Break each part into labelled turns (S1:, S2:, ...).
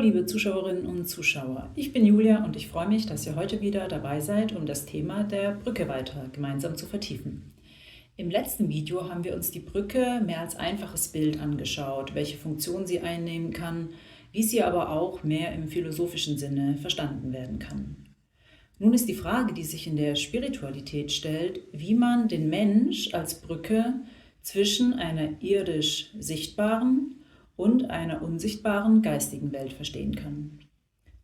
S1: liebe Zuschauerinnen und Zuschauer, ich bin Julia und ich freue mich, dass ihr heute wieder dabei seid, um das Thema der Brücke weiter gemeinsam zu vertiefen. Im letzten Video haben wir uns die Brücke mehr als einfaches Bild angeschaut, welche Funktion sie einnehmen kann, wie sie aber auch mehr im philosophischen Sinne verstanden werden kann. Nun ist die Frage, die sich in der Spiritualität stellt, wie man den Mensch als Brücke zwischen einer irdisch sichtbaren und einer unsichtbaren geistigen Welt verstehen kann.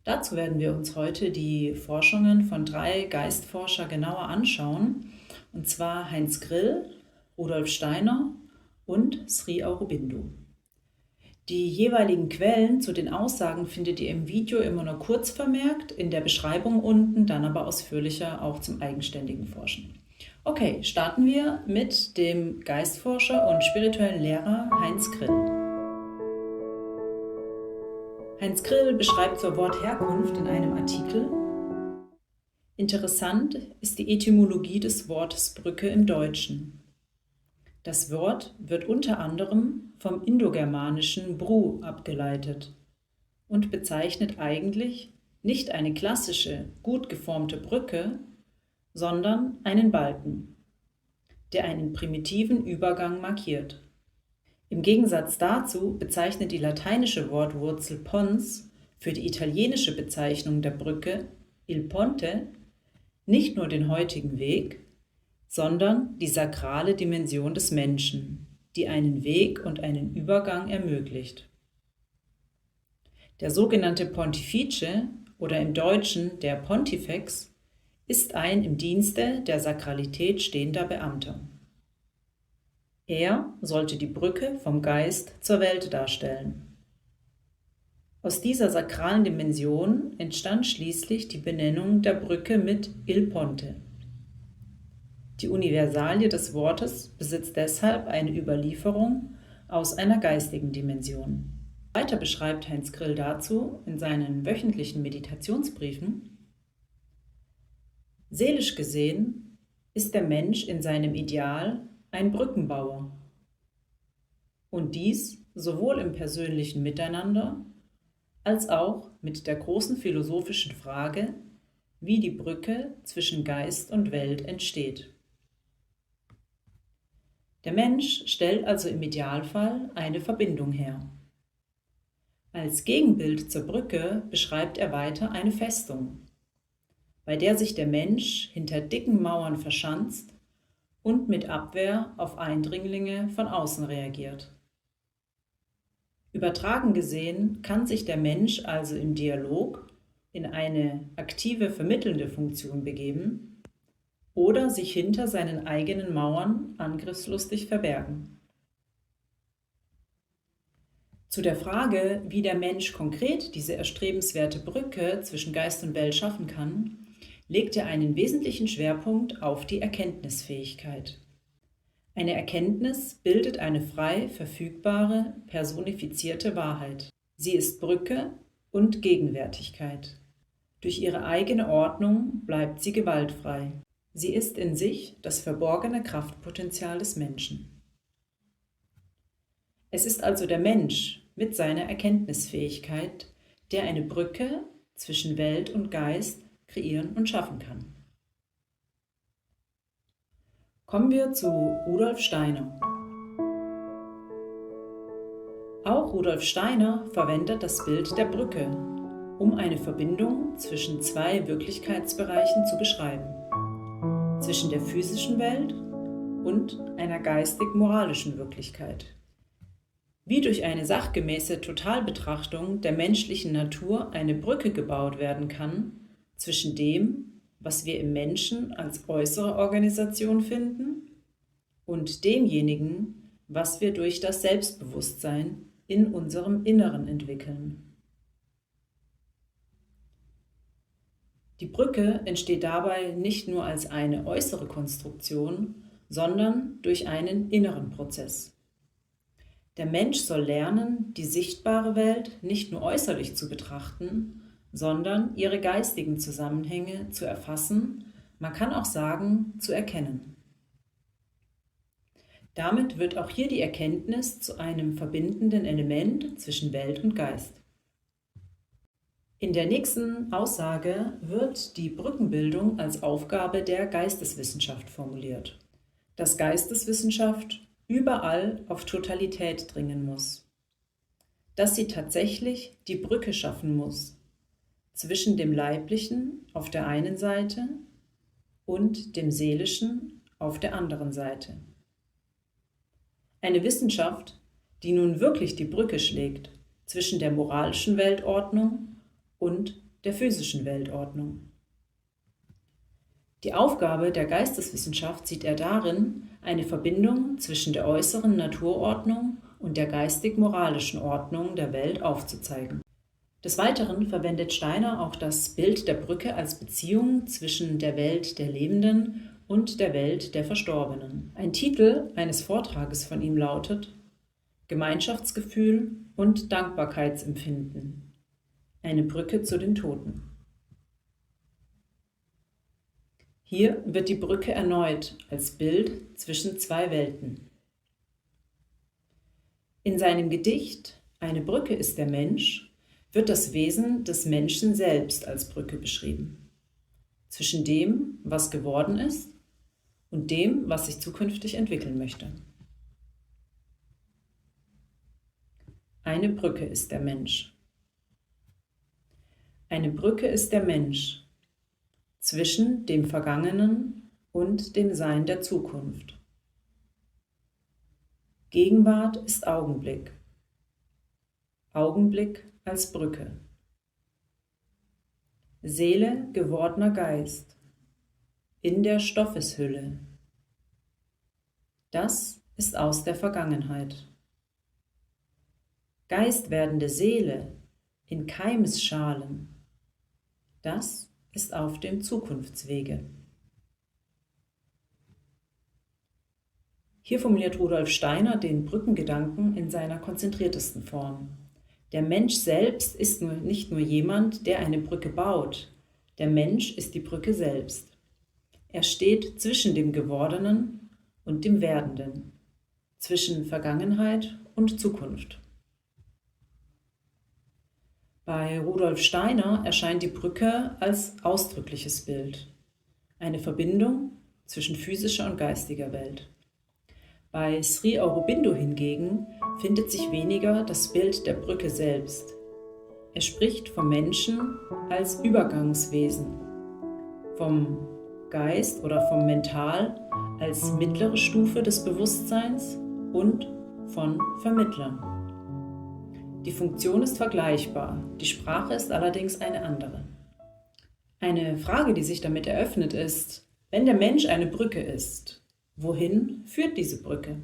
S1: Dazu werden wir uns heute die Forschungen von 3 Geistforscher genauer anschauen, und zwar Heinz Grill, Rudolf Steiner und Sri Aurobindo. Die jeweiligen Quellen zu den Aussagen findet ihr im Video immer nur kurz vermerkt, in der Beschreibung unten, dann aber ausführlicher auch zum eigenständigen Forschen. Okay, starten wir mit dem Geistforscher und spirituellen Lehrer Heinz Grill. Heinz Grill beschreibt zur Wortherkunft in einem Artikel: Interessant ist die Etymologie des Wortes Brücke im Deutschen. Das Wort wird unter anderem vom indogermanischen bru abgeleitet und bezeichnet eigentlich nicht eine klassische, gut geformte Brücke, sondern einen Balken, der einen primitiven Übergang markiert. Im Gegensatz dazu bezeichnet die lateinische Wortwurzel pons für die italienische Bezeichnung der Brücke, il ponte, nicht nur den heutigen Weg, sondern die sakrale Dimension des Menschen, die einen Weg und einen Übergang ermöglicht. Der sogenannte Pontifice oder im Deutschen der Pontifex ist ein im Dienste der Sakralität stehender Beamter. Er sollte die Brücke vom Geist zur Welt darstellen. Aus dieser sakralen Dimension entstand schließlich die Benennung der Brücke mit Il Ponte. Die Universalie des Wortes besitzt deshalb eine Überlieferung aus einer geistigen Dimension. Weiter beschreibt Heinz Grill dazu in seinen wöchentlichen Meditationsbriefen: Seelisch gesehen ist der Mensch in seinem Ideal ein Brückenbauer. Und dies sowohl im persönlichen Miteinander als auch mit der großen philosophischen Frage, wie die Brücke zwischen Geist und Welt entsteht. Der Mensch stellt also im Idealfall eine Verbindung her. Als Gegenbild zur Brücke beschreibt er weiter eine Festung, bei der sich der Mensch hinter dicken Mauern verschanzt und mit Abwehr auf Eindringlinge von außen reagiert. Übertragen gesehen kann sich der Mensch also im Dialog in eine aktive vermittelnde Funktion begeben oder sich hinter seinen eigenen Mauern angriffslustig verbergen. Zu der Frage, wie der Mensch konkret diese erstrebenswerte Brücke zwischen Geist und Welt schaffen kann, legt er einen wesentlichen Schwerpunkt auf die Erkenntnisfähigkeit. Eine Erkenntnis bildet eine frei verfügbare, personifizierte Wahrheit. Sie ist Brücke und Gegenwärtigkeit. Durch ihre eigene Ordnung bleibt sie gewaltfrei. Sie ist in sich das verborgene Kraftpotenzial des Menschen. Es ist also der Mensch mit seiner Erkenntnisfähigkeit, der eine Brücke zwischen Welt und Geist kreieren und schaffen kann. Kommen wir zu Rudolf Steiner. Auch Rudolf Steiner verwendet das Bild der Brücke, um eine Verbindung zwischen 2 Wirklichkeitsbereichen zu beschreiben: zwischen der physischen Welt und einer geistig-moralischen Wirklichkeit. Wie durch eine sachgemäße Totalbetrachtung der menschlichen Natur eine Brücke gebaut werden kann zwischen dem, was wir im Menschen als äußere Organisation finden, und demjenigen, was wir durch das Selbstbewusstsein in unserem Inneren entwickeln. Die Brücke entsteht dabei nicht nur als eine äußere Konstruktion, sondern durch einen inneren Prozess. Der Mensch soll lernen, die sichtbare Welt nicht nur äußerlich zu betrachten, sondern ihre geistigen Zusammenhänge zu erfassen, man kann auch sagen, zu erkennen. Damit wird auch hier die Erkenntnis zu einem verbindenden Element zwischen Welt und Geist. In der nächsten Aussage wird die Brückenbildung als Aufgabe der Geisteswissenschaft formuliert, dass Geisteswissenschaft überall auf Totalität dringen muss, dass sie tatsächlich die Brücke schaffen muss zwischen dem Leiblichen auf der einen Seite und dem Seelischen auf der anderen Seite. Eine Wissenschaft, die nun wirklich die Brücke schlägt zwischen der moralischen Weltordnung und der physischen Weltordnung. Die Aufgabe der Geisteswissenschaft sieht er darin, eine Verbindung zwischen der äußeren Naturordnung und der geistig-moralischen Ordnung der Welt aufzuzeigen. Des Weiteren verwendet Steiner auch das Bild der Brücke als Beziehung zwischen der Welt der Lebenden und der Welt der Verstorbenen. Ein Titel eines Vortrages von ihm lautet Gemeinschaftsgefühl und Dankbarkeitsempfinden. Eine Brücke zu den Toten. Hier wird die Brücke erneut als Bild zwischen zwei Welten. In seinem Gedicht Eine Brücke ist der Mensch wird das Wesen des Menschen selbst als Brücke beschrieben. Zwischen dem, was geworden ist, und dem, was sich zukünftig entwickeln möchte. Eine Brücke ist der Mensch. Eine Brücke ist der Mensch zwischen dem Vergangenen und dem Sein der Zukunft. Gegenwart ist Augenblick. Augenblick als Brücke. Seele gewordener Geist in der Stoffeshülle. Das ist aus der Vergangenheit. Geist werdende Seele in Keimesschalen. Das ist auf dem Zukunftswege. Hier formuliert Rudolf Steiner den Brückengedanken in seiner konzentriertesten Form. Der Mensch selbst ist nicht nur jemand, der eine Brücke baut. Der Mensch ist die Brücke selbst. Er steht zwischen dem Gewordenen und dem Werdenden, zwischen Vergangenheit und Zukunft. Bei Rudolf Steiner erscheint die Brücke als ausdrückliches Bild, eine Verbindung zwischen physischer und geistiger Welt. Bei Sri Aurobindo hingegen findet sich weniger das Bild der Brücke selbst. Er spricht vom Menschen als Übergangswesen, vom Geist oder vom Mental als mittlere Stufe des Bewusstseins und von Vermittlern. Die Funktion ist vergleichbar, die Sprache ist allerdings eine andere. Eine Frage, die sich damit eröffnet, ist, wenn der Mensch eine Brücke ist, wohin führt diese Brücke?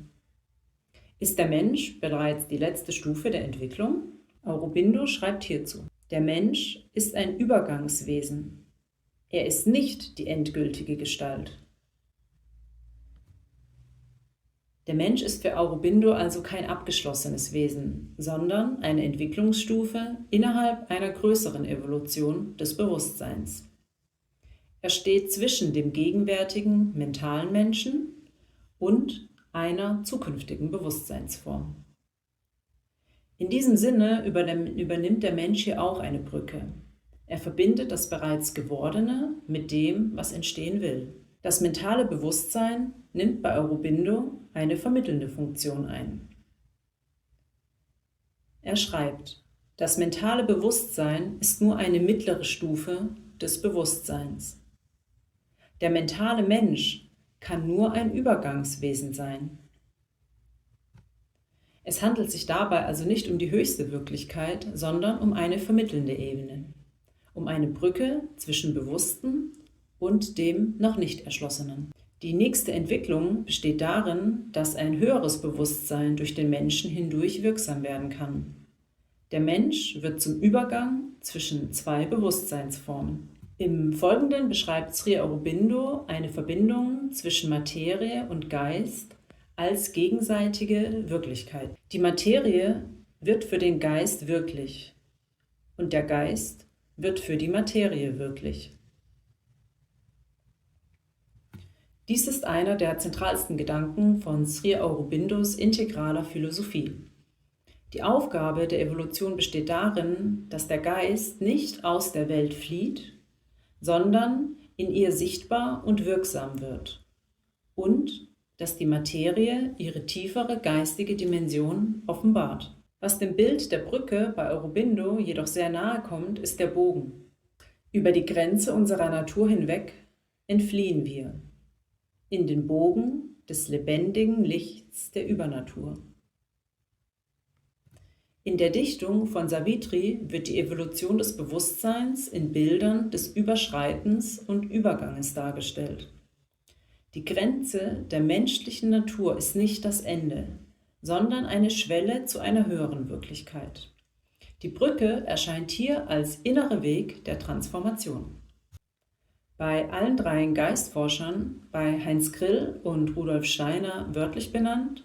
S1: Ist der Mensch bereits die letzte Stufe der Entwicklung? Aurobindo schreibt hierzu: Der Mensch ist ein Übergangswesen. Er ist nicht die endgültige Gestalt. Der Mensch ist für Aurobindo also kein abgeschlossenes Wesen, sondern eine Entwicklungsstufe innerhalb einer größeren Evolution des Bewusstseins. Er steht zwischen dem gegenwärtigen mentalen Menschen und einer zukünftigen Bewusstseinsform. In diesem Sinne übernimmt der Mensch hier auch eine Brücke. Er verbindet das bereits Gewordene mit dem, was entstehen will. Das mentale Bewusstsein nimmt bei Aurobindo eine vermittelnde Funktion ein. Er schreibt, das mentale Bewusstsein ist nur eine mittlere Stufe des Bewusstseins. Der mentale Mensch kann nur ein Übergangswesen sein. Es handelt sich dabei also nicht um die höchste Wirklichkeit, sondern um eine vermittelnde Ebene, um eine Brücke zwischen Bewussten und dem noch nicht Erschlossenen. Die nächste Entwicklung besteht darin, dass ein höheres Bewusstsein durch den Menschen hindurch wirksam werden kann. Der Mensch wird zum Übergang zwischen zwei Bewusstseinsformen. Im Folgenden beschreibt Sri Aurobindo eine Verbindung zwischen Materie und Geist als gegenseitige Wirklichkeit. Die Materie wird für den Geist wirklich und der Geist wird für die Materie wirklich. Dies ist einer der zentralsten Gedanken von Sri Aurobindos integraler Philosophie. Die Aufgabe der Evolution besteht darin, dass der Geist nicht aus der Welt flieht, sondern in ihr sichtbar und wirksam wird und dass die Materie ihre tiefere geistige Dimension offenbart. Was dem Bild der Brücke bei Aurobindo jedoch sehr nahe kommt, ist der Bogen. Über die Grenze unserer Natur hinweg entfliehen wir in den Bogen des lebendigen Lichts der Übernatur. In der Dichtung von Savitri wird die Evolution des Bewusstseins in Bildern des Überschreitens und Überganges dargestellt. Die Grenze der menschlichen Natur ist nicht das Ende, sondern eine Schwelle zu einer höheren Wirklichkeit. Die Brücke erscheint hier als innerer Weg der Transformation. Bei allen dreien Geistforschern, bei Heinz Grill und Rudolf Steiner wörtlich benannt,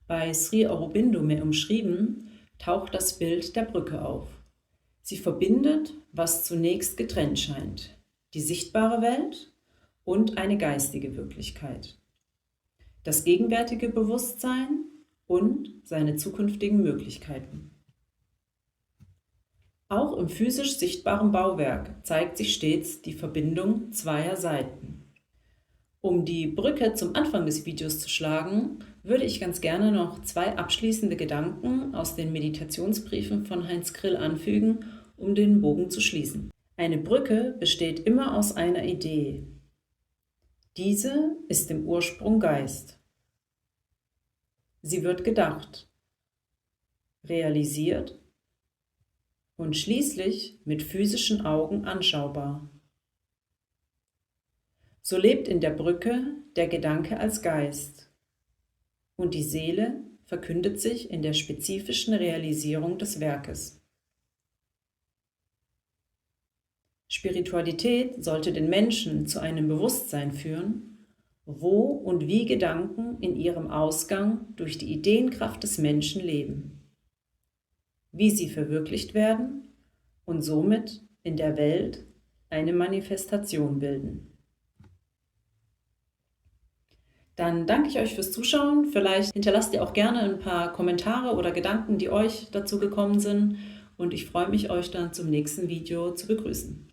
S1: bei Sri Aurobindo mehr umschrieben, taucht das Bild der Brücke auf. Sie verbindet, was zunächst getrennt scheint, die sichtbare Welt und eine geistige Wirklichkeit, das gegenwärtige Bewusstsein und seine zukünftigen Möglichkeiten. Auch im physisch sichtbaren Bauwerk zeigt sich stets die Verbindung zweier Seiten. Um die Brücke zum Anfang des Videos zu schlagen, würde ich ganz gerne noch 2 abschließende Gedanken aus den Meditationsbriefen von Heinz Grill anfügen, um den Bogen zu schließen. Eine Brücke besteht immer aus einer Idee. Diese ist im Ursprung Geist. Sie wird gedacht, realisiert und schließlich mit physischen Augen anschaubar. So lebt in der Brücke der Gedanke als Geist und die Seele verkündet sich in der spezifischen Realisierung des Werkes. Spiritualität sollte den Menschen zu einem Bewusstsein führen, wo und wie Gedanken in ihrem Ausgang durch die Ideenkraft des Menschen leben, wie sie verwirklicht werden und somit in der Welt eine Manifestation bilden. Dann danke ich euch fürs Zuschauen. Vielleicht hinterlasst ihr auch gerne ein paar Kommentare oder Gedanken, die euch dazu gekommen sind. Und ich freue mich, euch dann zum nächsten Video zu begrüßen.